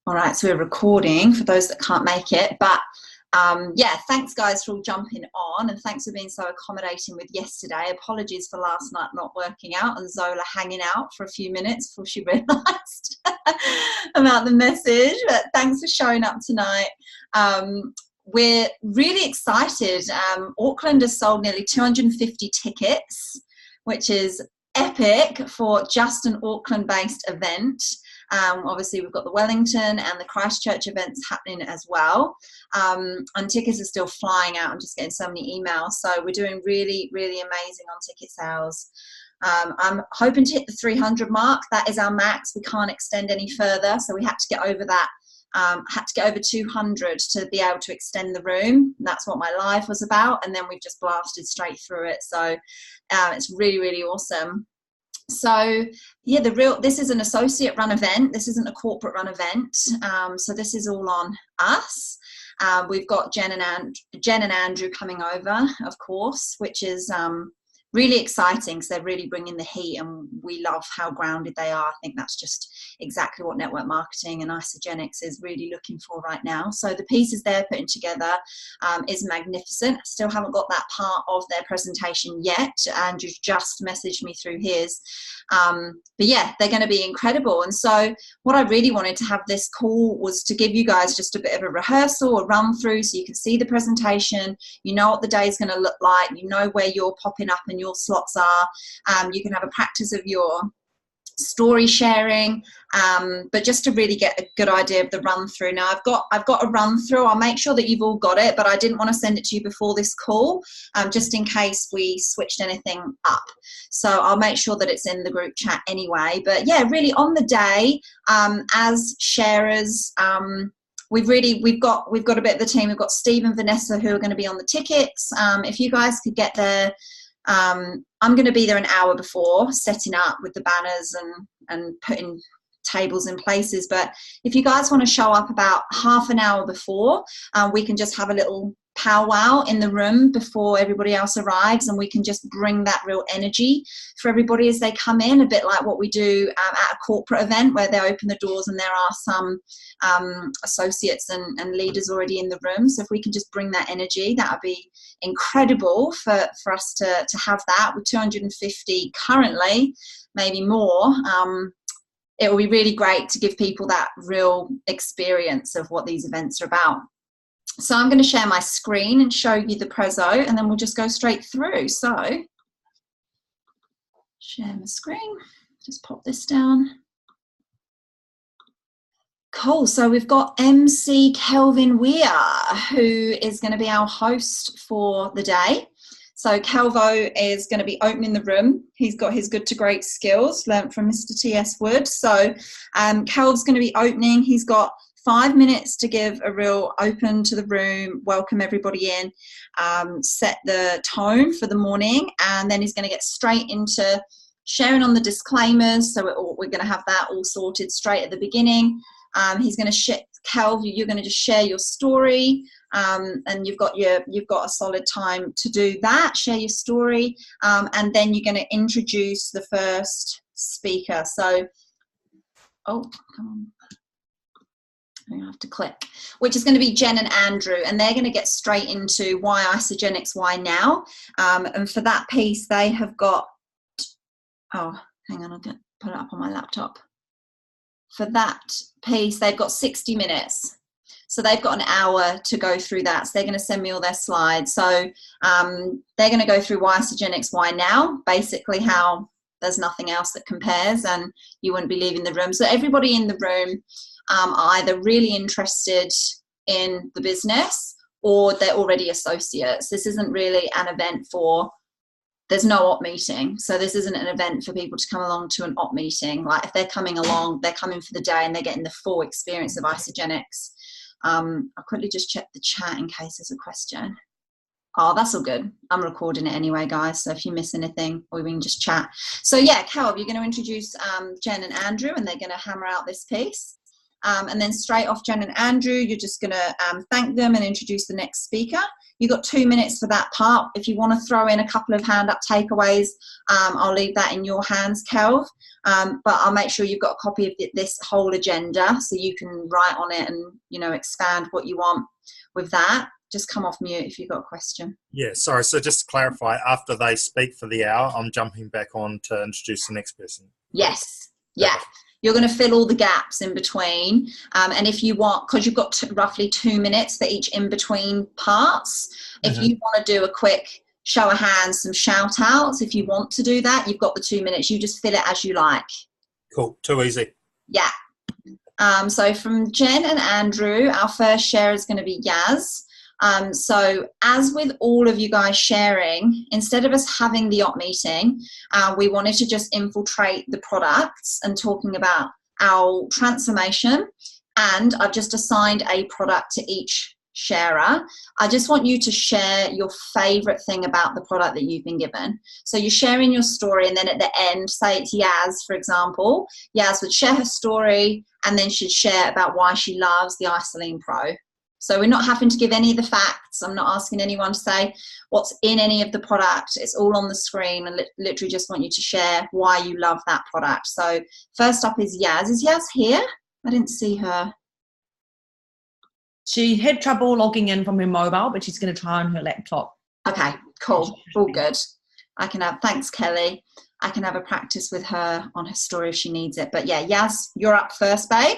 All right, so we're recording for those that can't make it, but yeah, thanks guys for all jumping on, and thanks for being so accommodating with yesterday. Apologies for last night not working out and Zola hanging out for a few minutes before she realised about the message, but thanks for showing up tonight. We're really excited. Auckland has sold nearly 250 tickets, which is epic for just an Auckland-based event. Obviously, we've got the Wellington and the Christchurch events happening as well. And tickets are still flying out. I'm just getting so many emails. So we're doing really, really amazing on ticket sales. I'm hoping to hit the 300 mark. That is our max. We can't extend any further. So we had to get over that. Had to get over 200 to be able to extend the room. That's what my live was about. And then we've just blasted straight through it. So it's really, really awesome. So yeah, this is an associate run event. This isn't a corporate run event. So this is all on us. We've got Jen and Andrew coming over, of course, which is really exciting because they're really bringing the heat, and we love how grounded they are. I think that's just exactly what network marketing and Isagenix is really looking for right now. So the pieces they're putting together is magnificent. I still haven't got that part of their presentation yet. Andrew just messaged me through his. But yeah, they're going to be incredible. And so what I really wanted to have this call was to give you guys just a bit of a rehearsal, a run through, so you can see the presentation, you know what the day is going to look like, you know where you're popping up and your slots are. You can have a practice of your story sharing, but just to really get a good idea of the run through. Now I've got a run through. I'll make sure that you've all got it, but I didn't want to send it to you before this call, just in case we switched anything up. So I'll make sure that it's in the group chat anyway. But yeah, really on the day, as sharers, we've got a bit of the team. We've got Steve and Vanessa who are going to be on the tickets. If you guys could get there, I'm going to be there an hour before, setting up with the banners and putting tables in places. But if you guys want to show up about half an hour before, we can just have a little powwow in the room before everybody else arrives, and we can just bring that real energy for everybody as they come in, a bit like what we do at a corporate event where they open the doors and there are some associates and leaders already in the room. So if we can just bring that energy, that would be incredible for us to have that. With 250 currently, maybe more, it will be really great to give people that real experience of what these events are about. So I'm going to share my screen and show you the prezzo, and then we'll just go straight through. So share my screen, just pop this down. Cool, so we've got MC Kelvin Weir, who is going to be our host for the day. So Kelvo is going to be opening the room. He's got his good to great skills, learnt from Mr. T.S. Wood. So Kelv's going to be opening. He's got 5 minutes to give a real open to the room, welcome everybody in, set the tone for the morning, and then he's going to get straight into sharing on the disclaimers. So we're going to have that all sorted straight at the beginning. He's going to Kelv, you're going to just share your story, and you've got a solid time to do that. Share your story, and then you're going to introduce the first speaker. So, oh, come on. I have to click, which is going to be Jen and Andrew, and they're going to get straight into why Isagenix, why now. And for that piece, they have got, oh, hang on, I'll put it up on my laptop. For that piece, they've got 60 minutes. So they've got an hour to go through that. So they're going to send me all their slides. So they're going to go through why Isagenix, why now, basically how there's nothing else that compares and you wouldn't be leaving the room. So everybody in the room are either really interested in the business or they're already associates. This isn't really an event for, there's no op meeting. So this isn't an event for people to come along to an op meeting. Like if they're coming along, they're coming for the day and they're getting the full experience of Isagenix. I'll quickly just check the chat in case there's a question. Oh, that's all good. I'm recording it anyway, guys. So if you miss anything, or we can just chat. So yeah, Caleb, you're going to introduce Jen and Andrew, and they're going to hammer out this piece. And then straight off, Jen and Andrew, you're just going to thank them and introduce the next speaker. You've got 2 minutes for that part. If you want to throw in a couple of hand up takeaways, I'll leave that in your hands, Kelv. But I'll make sure you've got a copy of this whole agenda so you can write on it and, you know, expand what you want with that. Just come off mute if you've got a question. Yeah, sorry. So just to clarify, after they speak for the hour, I'm jumping back on to introduce the next person. Yes. Yeah. You're going to fill all the gaps in between. And if you want, because you've got roughly 2 minutes for each in-between parts, if you want to do a quick show of hands, some shout outs, if you want to do that, you've got the 2 minutes. You just fill it as you like. Cool. Too easy. Yeah. So from Jen and Andrew, our first share is going to be Yaz. So as with all of you guys sharing, instead of us having the op meeting, we wanted to just infiltrate the products and talking about our transformation. And I've just assigned a product to each sharer. I just want you to share your favorite thing about the product that you've been given. So you're sharing your story, and then at the end, say it's Yaz, for example. Yaz would share her story and then she'd share about why she loves the Isoline Pro. So we're not having to give any of the facts. I'm not asking anyone to say what's in any of the product. It's all on the screen, and literally just want you to share why you love that product. So first up is Yaz. Is Yaz here? I didn't see her. She had trouble logging in from her mobile, but she's going to try on her laptop. Okay, cool. All good. I can have, thanks, Kelly. I can have a practice with her on her story if she needs it. But yeah, Yaz, you're up first, babe.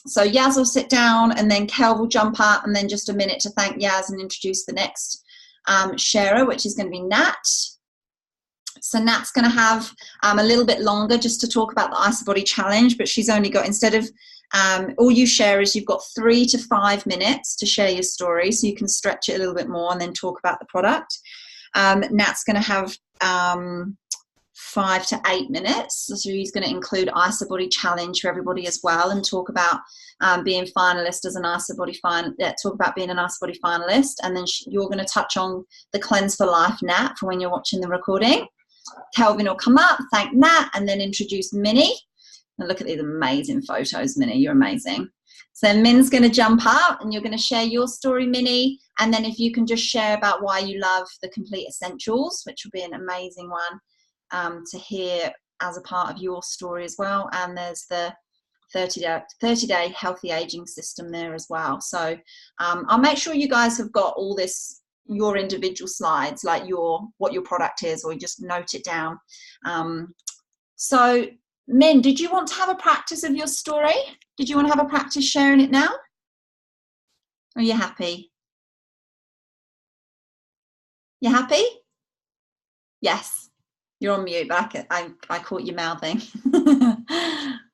So Yaz will sit down, and then Kel will jump up, and then just a minute to thank Yaz and introduce the next sharer, which is going to be Nat. So Nat's going to have a little bit longer just to talk about the IsoBody challenge, but she's only got, instead of all you sharers, you've got 3 to 5 minutes to share your story, so you can stretch it a little bit more and then talk about the product. Nat's going to have 5 to 8 minutes. So he's going to include IsoBody challenge for everybody as well, and talk about being finalist as an IsoBody talk about being an IsoBody finalist. And then you're going to touch on the Cleanse for Life Nat for when you're watching the recording. Kelvin will come up, thank Nat, and then introduce Minnie. And look at these amazing photos, Minnie. You're amazing. So Min's going to jump up, and you're going to share your story, Minnie. And then if you can just share about why you love the Complete Essentials, which will be an amazing one to hear as a part of your story as well. And there's the 30-day healthy aging system there as well. So I'll make sure you guys have got all this, your individual slides, like what your product is, or you just note it down. So Min, did you want to have a practice of your story? Did you want to have a practice sharing it now? Or are you happy? You happy? Yes. You're on mute, but I caught you mouthing.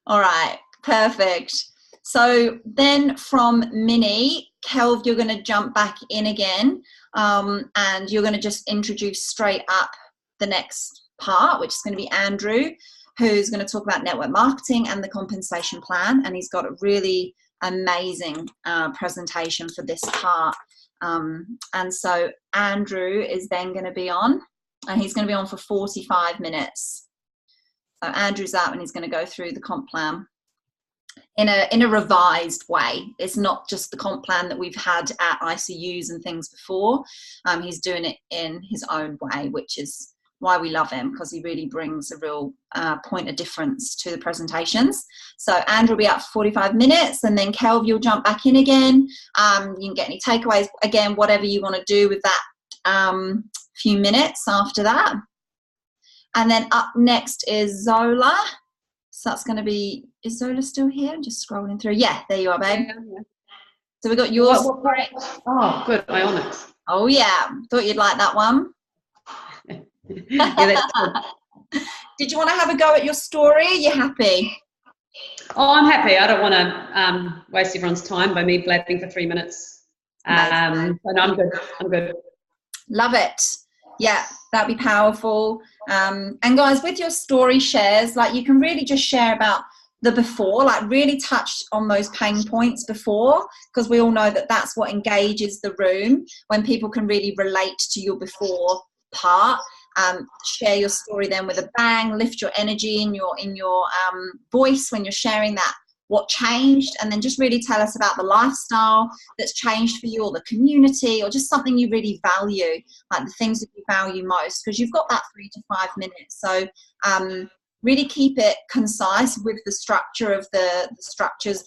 All right, perfect. So then from Minnie, Kelv, you're going to jump back in again, and you're going to just introduce straight up the next part, which is going to be Andrew, who's going to talk about network marketing and the compensation plan. And he's got a really amazing presentation for this part. And so Andrew is then going to be on, and he's going to be on for 45 minutes. So Andrew's up, and he's going to go through the comp plan in a revised way. It's not just the comp plan that we've had at ICUs and things before. He's doing it in his own way, which is why we love him, because he really brings a real point of difference to the presentations. So Andrew will be up for 45 minutes, and then Kelv, you'll jump back in again. You can get any takeaways, again, whatever you want to do with that few minutes after that. And then up next is Zola. So that's going to be, is Zola still here? I'm just scrolling through. Yeah, there you are, babe. Yeah. So we got yours. Oh, good. Ionics. Oh, yeah. Thought you'd like that one. Yeah, that's good. Did you want to have a go at your story? Are you happy? Oh, I'm happy. I don't want to waste everyone's time by me blabbing for 3 minutes. So no, I'm good. I'm good. Love it. Yeah, that'd be powerful. And guys, with your story shares, like, you can really just share about the before, like really touch on those pain points before, because we all know that that's what engages the room, when people can really relate to your before part. Share your story then with a bang, lift your energy in your voice when you're sharing that what changed, and then just really tell us about the lifestyle that's changed for you, or the community, or just something you really value, like the things that you value most, because you've got that 3 to 5 minutes. So really keep it concise with the structure of the structures,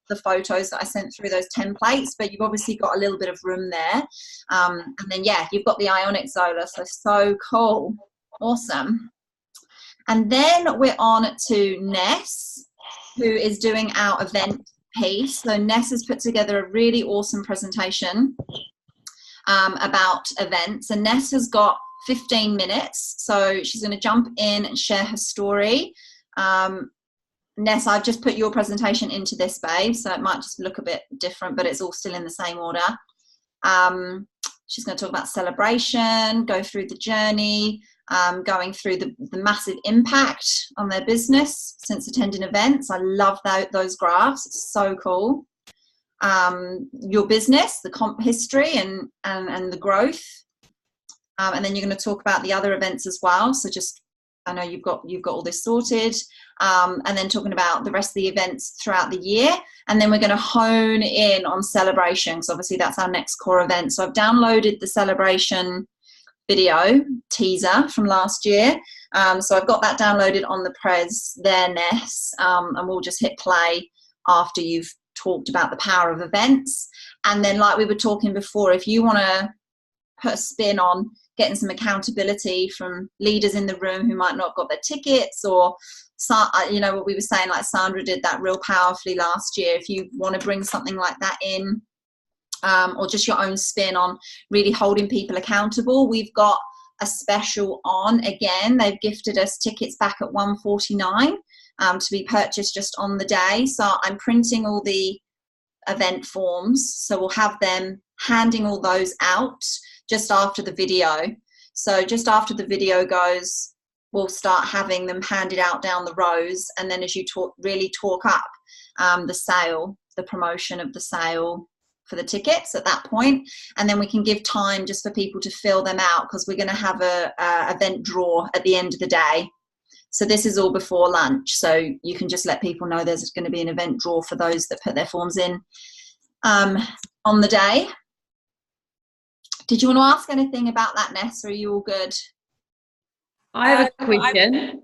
the photos that I sent through, those templates, but you've obviously got a little bit of room there. And then, yeah, you've got the Ionic Zola, so cool. Awesome. And then we're on to Ness, who is doing our event piece. So Ness has put together a really awesome presentation about events, and Ness has got 15 minutes, so she's going to jump in and share her story. Ness, I've just put your presentation into this, babe, so it might just look a bit different, but it's all still in the same order. She's going to talk about celebration, go through the journey, going through the massive impact on their business since attending events. I love those graphs. It's so cool. Your business, the comp history and the growth. And then you're going to talk about the other events as well. So just, I know you've got all this sorted. And then talking about the rest of the events throughout the year. And then we're going to hone in on celebration, because obviously that's our next core event. So I've downloaded the celebration video teaser from last year. So I've got that downloaded on the pres there, Ness. And we'll just hit play after you've talked about the power of events. And then, like we were talking before, if you want to put a spin on getting some accountability from leaders in the room who might not have got their tickets, or what we were saying, like Sandra did that real powerfully last year, if you want to bring something like that in, or just your own spin on really holding people accountable, we've got a special on. Again, they've gifted us tickets back at $149 to be purchased just on the day. So I'm printing all the event forms, so we'll have them handing all those out just after the video. So just after the video goes, we'll start having them handed out down the rows, and then as you really talk up the sale, the promotion of the sale for the tickets at that point, and then we can give time just for people to fill them out, because we're going to have a event draw at the end of the day. So this is all before lunch, so you can just let people know there's going to be an event draw for those that put their forms in on the day. Did you want to ask anything about that, Ness, or are you all good? I have a question.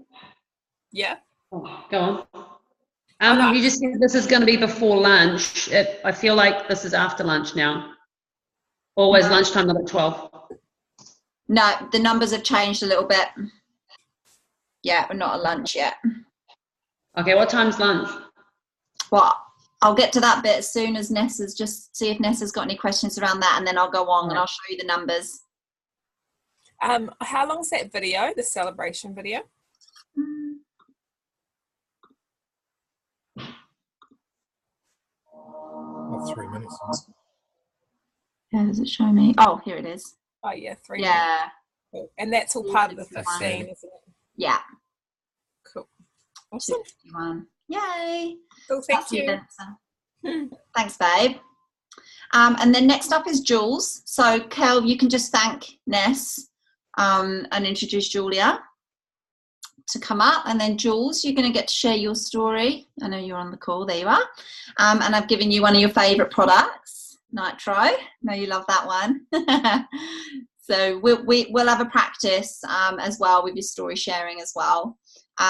Yeah. Oh, go on. You just said this is going to be before lunch. I feel like this is after lunch now. Always lunchtime, not at 12. No, the numbers have changed a little bit. Yeah, we're not at lunch yet. Okay, what time's lunch? Well, I'll get to that bit as soon as Nessa's, just see if Nessa's got any questions around that, and then I'll go on and I'll show you the numbers. How long's that video, the celebration video? About 3 minutes. Yeah, does it show me? Oh, here it is. Oh yeah, 3 Yeah. minutes. Cool. And that's all part of the 15, isn't it? Yeah. Cool. Awesome. 51. Yay. Cool, thank you. Thanks, babe. And then next up is Jules. So, Kel, you can just thank Ness and introduce Julia to come up. And then, Jules, you're going to get to share your story. I know you're on the call. There you are. And I've given you one of your favourite products, Nitro. I know you love that one. So we'll have a practice as well with your story sharing as well.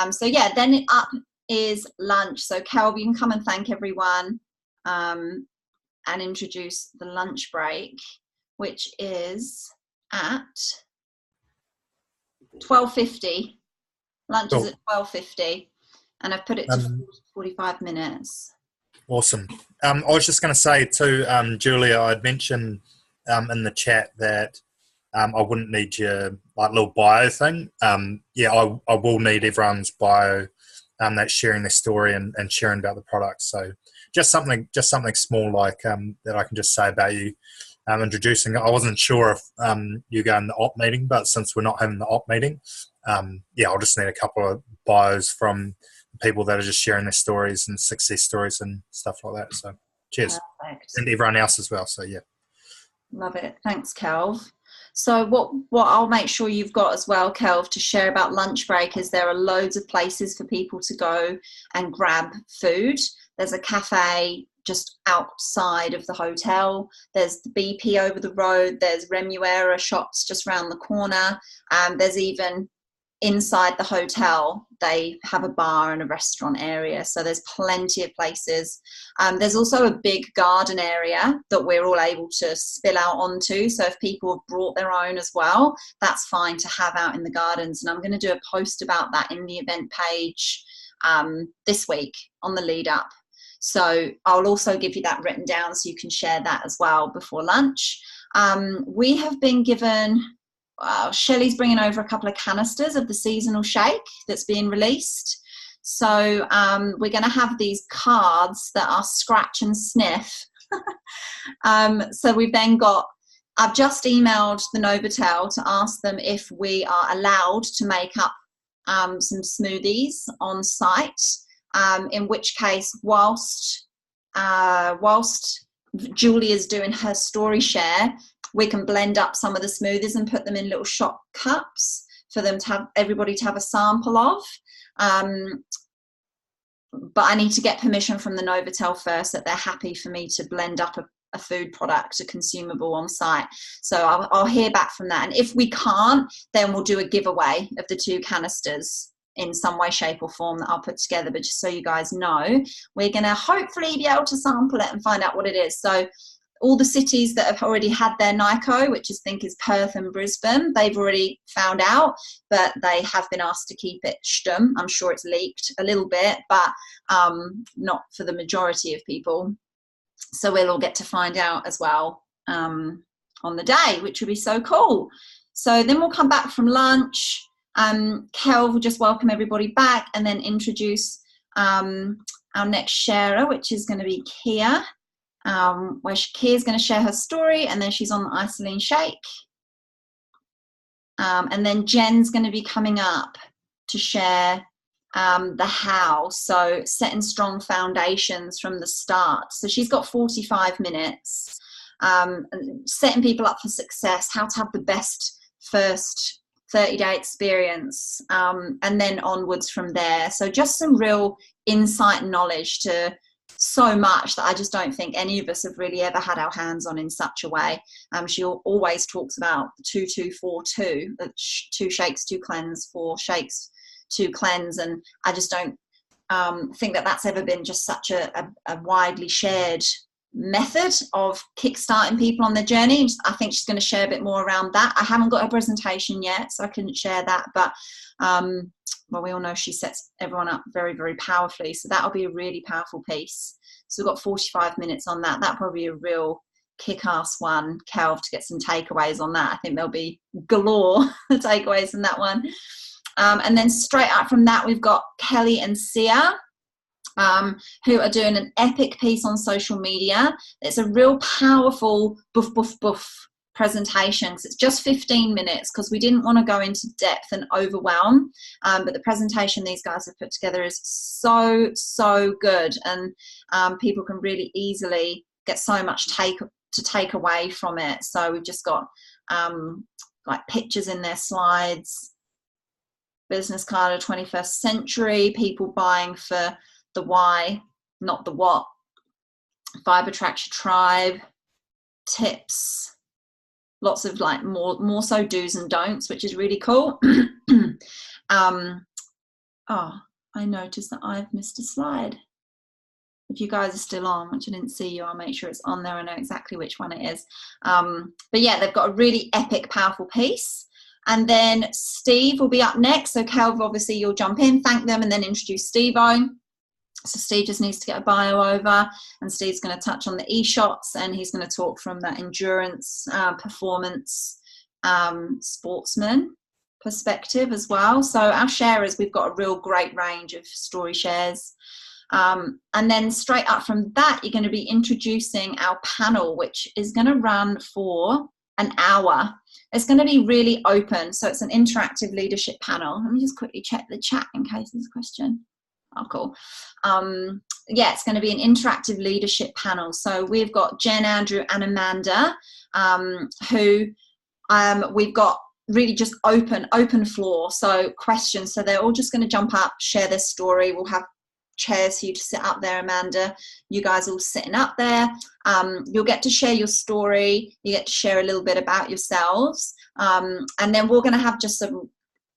So, yeah, then up is lunch. So, Kel, you can come and thank everyone and introduce the lunch break, which is at 12:50. Lunch is at 12:50, and I've put it to 45 minutes. Awesome. I was just going to say too, Julia, I'd mentioned in the chat that I wouldn't need your little bio thing. Yeah, I will need everyone's bio that's sharing their story and sharing about the product. So just something small like that I can just say about you, introducing. I wasn't sure if you go in the op meeting, but since we're not having the op meeting, yeah, I'll just need a couple of bios from people that are just sharing their stories and success stories and stuff like that. So cheers. Perfect. And everyone else as well. So yeah. Love it. Thanks, Kelv. So what I'll make sure you've got as well, Kelv, to share about lunch break is there are loads of places for people to go and grab food. There's a cafe just outside of the hotel. There's the BP over the road. There's Remuera shops just round the corner. There's even inside the hotel, they have a bar and a restaurant area. So there's plenty of places. There's also a big garden area that we're all able to spill out onto. So if people have brought their own as well, that's fine to have out in the gardens. And I'm going to do a post about that in the event page this week on the lead up. So I'll also give you that written down so you can share that as well before lunch. We have been given, Shelley's bringing over a couple of canisters of the seasonal shake that's being released. So we're going to have these cards that are scratch and sniff. So we've then got, I've just emailed the Novotel to ask them if we are allowed to make up some smoothies on site. In which case, whilst Julia's doing her story share, we can blend up some of the smoothies and put them in little shot cups for them to have, everybody to have a sample of. But I need to get permission from the Novotel first that they're happy for me to blend up a food product, a consumable on site. So I'll hear back from that. And if we can't, then we'll do a giveaway of the 2 canisters in some way, shape or form that I'll put together. But just so you guys know, we're going to hopefully be able to sample it and find out what it is. So all the cities that have already had their NYKO, which I think is Perth and Brisbane, they've already found out, but they have been asked to keep it stum. I'm sure it's leaked a little bit, but not for the majority of people. So we'll all get to find out as well on the day, which will be so cool. So then we'll come back from lunch. Kel will just welcome everybody back and then introduce our next sharer, which is going to be Kia, where Kia's going to share her story, and then she's on the Isoline Shake. And then Jen's going to be coming up to share the how, so setting strong foundations from the start. So she's got 45 minutes, setting people up for success, how to have the best first 30-day experience, and then onwards from there. So just some real insight and knowledge to so much that I just don't think any of us have really ever had our hands on in such a way. She always talks about 2-2-4-2, 2 shakes, 2 cleanse, 4 shakes, 2 cleanse, and I just don't think that that's ever been just such a widely shared method of kickstarting people on their journey. I think she's going to share a bit more around that. I haven't got a presentation yet, so I couldn't share that, but well, we all know she sets everyone up very, very powerfully, so that'll be a really powerful piece. So we've got 45 minutes on that. That'll probably be a real kick-ass one, Kelv, to get some takeaways on that. I think there'll be galore takeaways in that one. And then straight up from that, we've got Kelly and Sia, who are doing an epic piece on social media. It's a real powerful boof, boof, boof presentation, because it's just 15 minutes, because we didn't want to go into depth and overwhelm. But the presentation these guys have put together is so, so good. And people can really easily get so much to take away from it. So we've just got like pictures in their slides, business card of 21st century, people buying for the why, not the what, Fibre Tracks Your Tribe, tips, lots of like more so do's and don'ts, which is really cool. Oh, I noticed that I've missed a slide. If you guys are still on, which I didn't see you, I'll make sure it's on there. I know exactly which one it is. But yeah, they've got a really epic, powerful piece. And then Steve will be up next. So Kelv, obviously you'll jump in, thank them, and then introduce Steve-O. So Steve just needs to get a bio over, and Steve's going to touch on the e-shots, and he's going to talk from that endurance, performance, sportsman perspective as well. So our sharers, we've got a real great range of story shares. And then straight up from that, you're going to be introducing our panel, which is going to run for an hour. It's going to be really open. So it's an interactive leadership panel. Let me just quickly check the chat in case there's a question. Oh, cool. Yeah, it's going to be an interactive leadership panel. So we've got Jen, Andrew, and Amanda, who we've got really just open floor. So questions. So they're all just going to jump up, share their story. We'll have chairs for you to sit up there, Amanda. You guys all sitting up there. You'll get to share your story. You get to share a little bit about yourselves. And then we're going to have just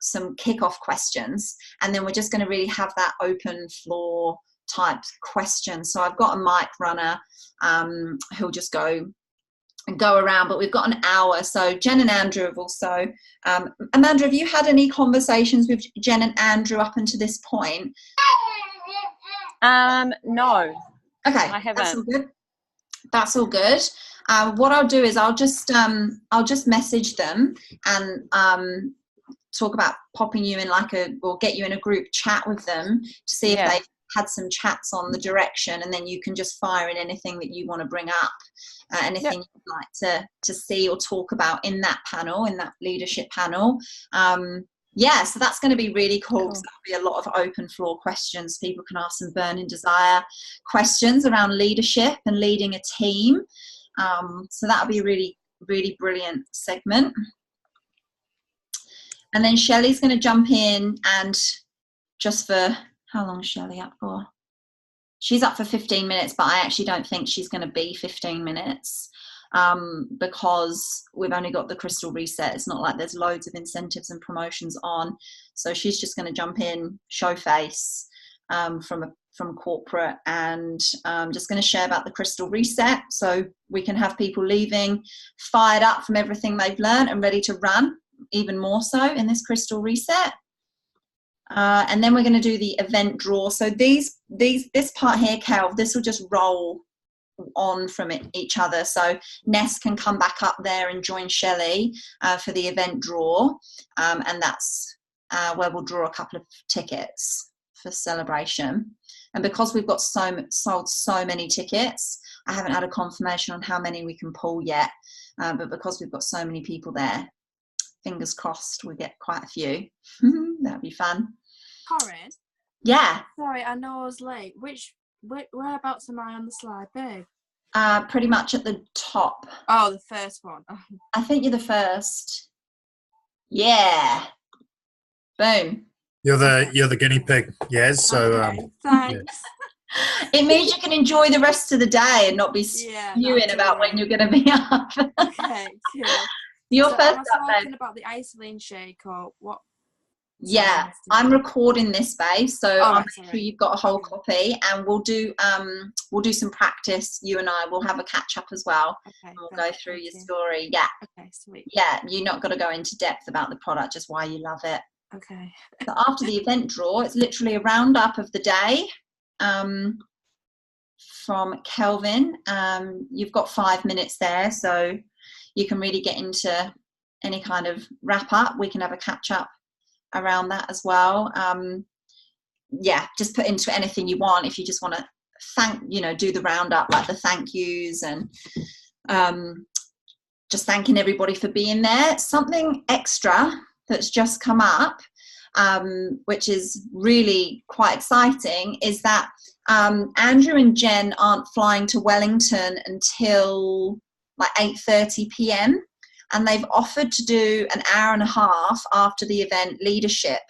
some kick-off questions. And then we're just going to really have that open floor type question. So I've got a mic runner who'll just go around, but we've got an hour. So Jen and Andrew have also, Amanda, have you had any conversations with Jen and Andrew up until this point? No. Okay, I haven't. that's all good. That's all good. What I'll do is I'll just message them and talk about popping you in or get you in a group chat with them to see if they've had some chats on the direction, and then you can just fire in anything that you want to bring up, anything you'd like to see or talk about in that panel, in that leadership panel. So that's going to be really cool, because there'll be a lot of open floor questions. People can ask some burning desire questions around leadership and leading a team. So that'll be a really, really brilliant segment. And then Shelley's going to jump in, and just for, how long is Shelley up for? She's up for 15 minutes, but I actually don't think she's going to be 15 minutes because we've only got the crystal reset. It's not like there's loads of incentives and promotions on. So she's just going to jump in, show face from corporate, and just going to share about the crystal reset, so we can have people leaving fired up from everything they've learned and ready to run even more so in this crystal reset. And then we're going to do the event draw. So this part here, Cal, this will just roll on from each other. So Ness can come back up there and join Shelley for the event draw, and that's where we'll draw a couple of tickets for celebration. And because we've got sold so many tickets, I haven't had a confirmation on how many we can pull yet, but because we've got so many people there, fingers crossed we get quite a few. That'd be fun. Corin? Yeah. Sorry, I know I was late. Whereabouts am I on the slide, babe? Pretty much at the top. Oh, the first one. Oh. I think you're the first. Yeah. Boom. You're the guinea pig, Yaz. So okay, thanks. It means you can enjoy the rest of the day and not be spewing about when you're going to be up. Okay, cool. You're so first am up, I talking babe. about the isoline shake or what? Yeah, I'm recording this, babe, so I'll make sure sorry. you've got a whole copy, and we'll do some practice. You and I will have a catch up as well. Okay, and we'll go through your story. Yeah. Okay, sweet. Yeah, you're not going to go into depth about the product, just why you love it. Okay. So after the event draw, it's literally a roundup of the day from Kelvin. You've got 5 minutes there, so you can really get into any kind of wrap up. We can have a catch up around that as well. Just put into anything you want. If you just want to do the roundup, like the thank yous and just thanking everybody for being there. Something extra that's just come up, which is really quite exciting, is that Andrew and Jen aren't flying to Wellington until like 8:30 p.m. and they've offered to do an hour and a half after the event leadership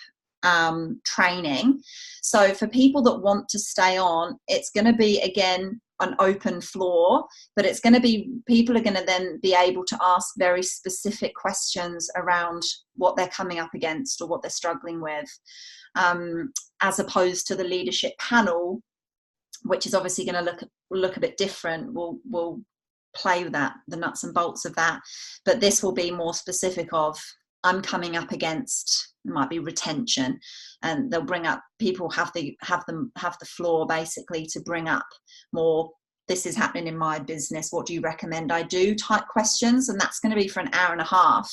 training. So for people that want to stay on, it's going to be, again, an open floor, but it's going to be, people are going to then be able to ask very specific questions around what they're coming up against or what they're struggling with, as opposed to the leadership panel, which is obviously going to look a bit different. We'll play with that, the nuts and bolts of that, but this will be more specific of, I'm coming up against, it might be retention, and they'll bring up, people have the floor basically to bring up more, this is happening in my business, what do you recommend I do type questions, and that's going to be for an hour and a half.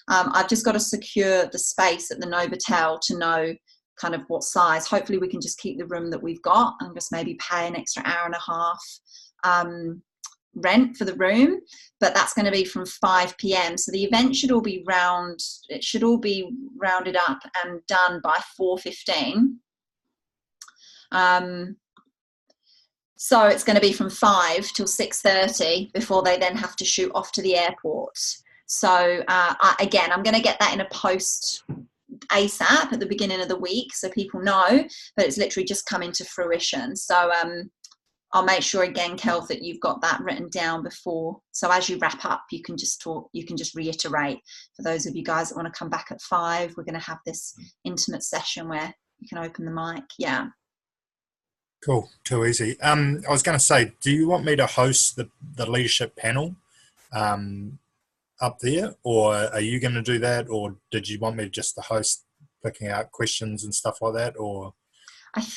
I've just got to secure the space at the Novotel to know kind of what size. Hopefully we can just keep the room that we've got and just maybe pay an extra hour and a half rent for the room, but that's going to be from 5 p.m. So the event should all be rounded up and done by 4:15. So it's going to be from 5 till 6:30 before they then have to shoot off to the airport. So again, I'm going to get that in a post ASAP at the beginning of the week, so people know, but it's literally just come into fruition. So I'll make sure again, Kelv, that you've got that written down before. So as you wrap up, you can just talk, you can just reiterate. For those of you guys that want to come back at 5, we're going to have this intimate session where you can open the mic. Yeah. Cool. Too easy. I was going to say, do you want me to host the leadership panel up there, or are you going to do that, or did you want me just to host, picking out questions and stuff like that, or?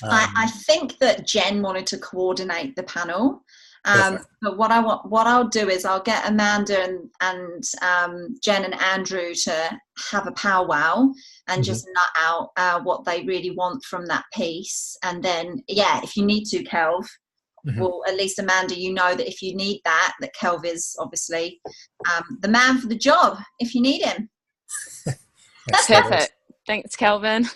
I think that Jen wanted to coordinate the panel, but what I'll do is I'll get Amanda and Jen and Andrew to have a powwow and just nut out what they really want from that piece, and then if you need to, Kelv, well, at least Amanda, you know that if you need that Kelv is obviously the man for the job if you need him. Perfect. Thanks, Kelvin.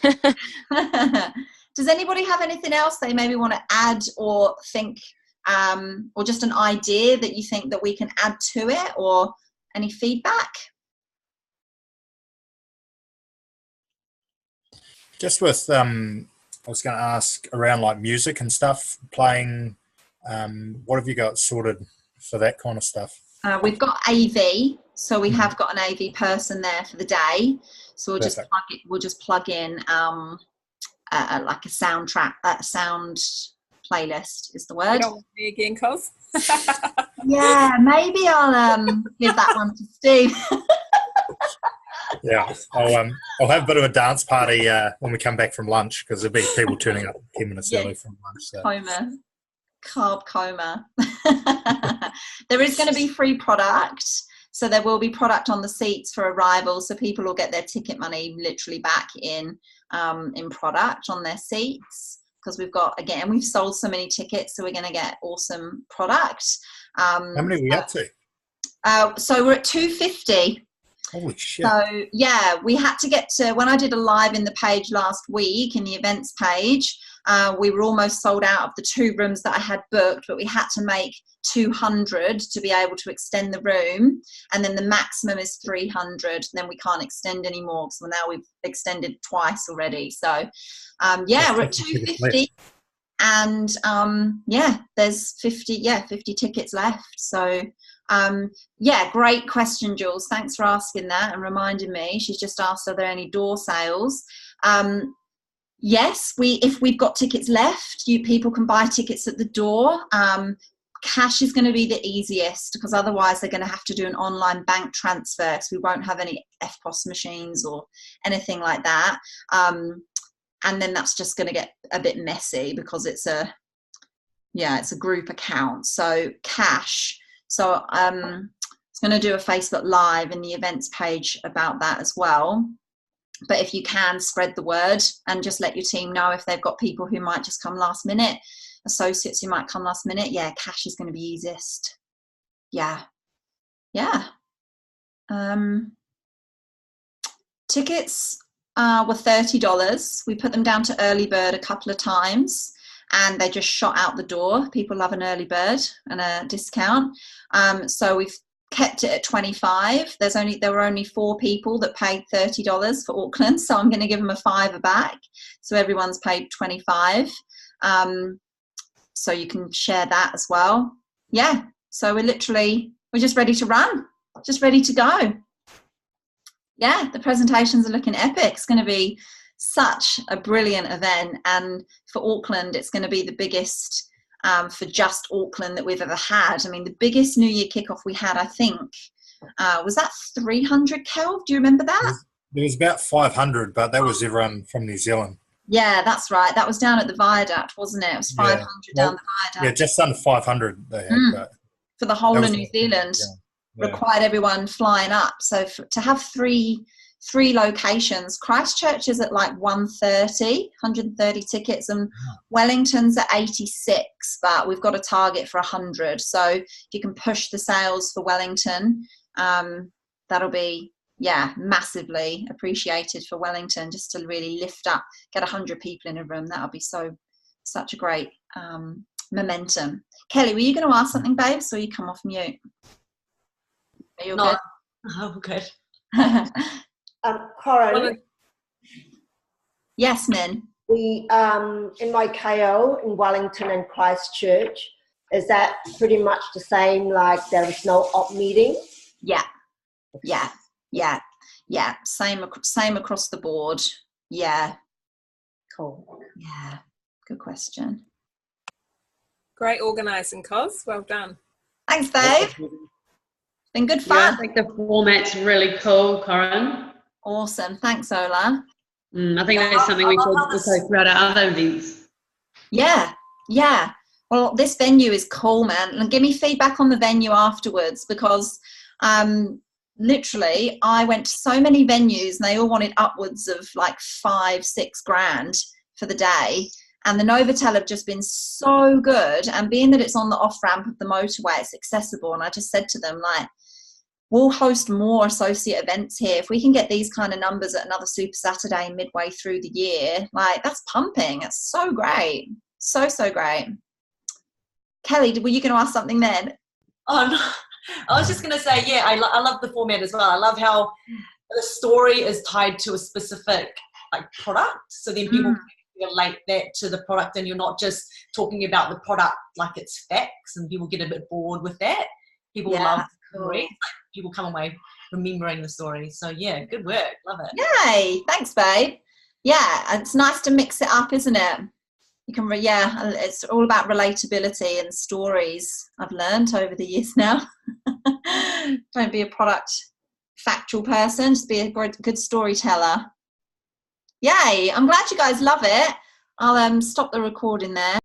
Does anybody have anything else they maybe want to add or think, or just an idea that you think that we can add to it, or any feedback? Just with, I was going to ask around like music and stuff, playing, what have you got sorted for that kind of stuff? We've got AV, so we have got an AV person there for the day. So we'll just plug in like a soundtrack, sound playlist is the word. You don't want me again, Cos? Yeah, maybe I'll give that one to Steve. Yeah, I'll have a bit of a dance party when we come back from lunch, because there'll be people turning up 10 minutes early from lunch. So. Carb coma. There is going to be free product. So there will be product on the seats for arrival, so people will get their ticket money literally back in product on their seats, because we've sold so many tickets, so we're going to get awesome product. How many are we up to? So we're at 250. Holy shit. So yeah, we had to get to, when I did a live in the page last week, in the events page, we were almost sold out of the 2 rooms that I had booked, but we had to make 200 to be able to extend the room, and then the maximum is 300, and then we can't extend anymore, so now we've extended twice already. So we're at 250, and there's 50 tickets left. So great question, Jules, thanks for asking that and reminding me. She's just asked, are there any door sales? Yes, if we've got tickets left, people can buy tickets at the door. Cash is going to be the easiest, because otherwise they're going to have to do an online bank transfer, so we won't have any FPOS machines or anything like that. And then that's just going to get a bit messy, because it's a group account. So cash. So I was going to do a Facebook Live in the events page about that as well. But if you can, spread the word and just let your team know if they've got people who might just come last minute, associates who might come last minute. Yeah, cash is going to be easiest. Yeah. Tickets were $30. We put them down to early bird a couple of times, and they just shot out the door. People love an early bird and a discount. So we've kept it at 25. There were only 4 people that paid $30 for Auckland, so I'm going to give them a $5 back. So everyone's paid 25. So you can share that as well. Yeah. So we're just ready to run, just ready to go. Yeah, the presentations are looking epic. It's going to be such a brilliant event, and for Auckland, it's going to be the biggest for just Auckland that we've ever had. I mean, the biggest New Year kickoff we had, I think, was that 300, Kelv? Do you remember that? There was about 500, but that was everyone from New Zealand. Yeah, that's right. That was down at the viaduct, wasn't it? It was 500 down the viaduct. Yeah, just under 500 they had. But for the whole of New Zealand, required everyone flying up. So to have three locations, Christchurch is at like 130 tickets, and Wellington's at 86, but we've got a target for 100. So if you can push the sales for Wellington, that'll be massively appreciated for Wellington, just to really lift up, get 100 people in a room. That'll be such a great momentum. Kelly, were you going to ask something, babes, or you come off mute? Are you all good? Oh, good. Coro, Yes, Min. The NYKO in Wellington and Christchurch, is that pretty much the same, like there is no op meeting? Yeah. Same across the board. Yeah. Cool. Yeah. Good question. Great organising, Cos. Well done. Thanks, babe. Been good Yeah, I fun. think the format's really cool, Corinne. Awesome. Thanks, Ola. I think that's something we should also throughout our other events. Yeah. Well, this venue is cool, man. And give me feedback on the venue afterwards, because literally I went to so many venues and they all wanted upwards of like 5-6 grand for the day. And the Novotel have just been so good. And being that it's on the off-ramp of the motorway, it's accessible. And I just said to them, like, we'll host more associate events here. If we can get these kind of numbers at another Super Saturday midway through the year, like, that's pumping. That's so great. So great. Kelly, were you going to ask something then? Oh, no. I was just going to say, yeah, I love the format as well. I love how the story is tied to a specific like product. So then people can relate that to the product, and you're not just talking about the product like it's facts, and people get a bit bored with that. People love the story. People come away remembering the story. So yeah, good work. Love it. Yay. Thanks, babe. Yeah, it's nice to mix it up, isn't it? You can, it's all about relatability and stories. I've learned over the years now. Don't be a product factual person, just be a good storyteller. Yay, I'm glad you guys love it. I'll stop the recording there.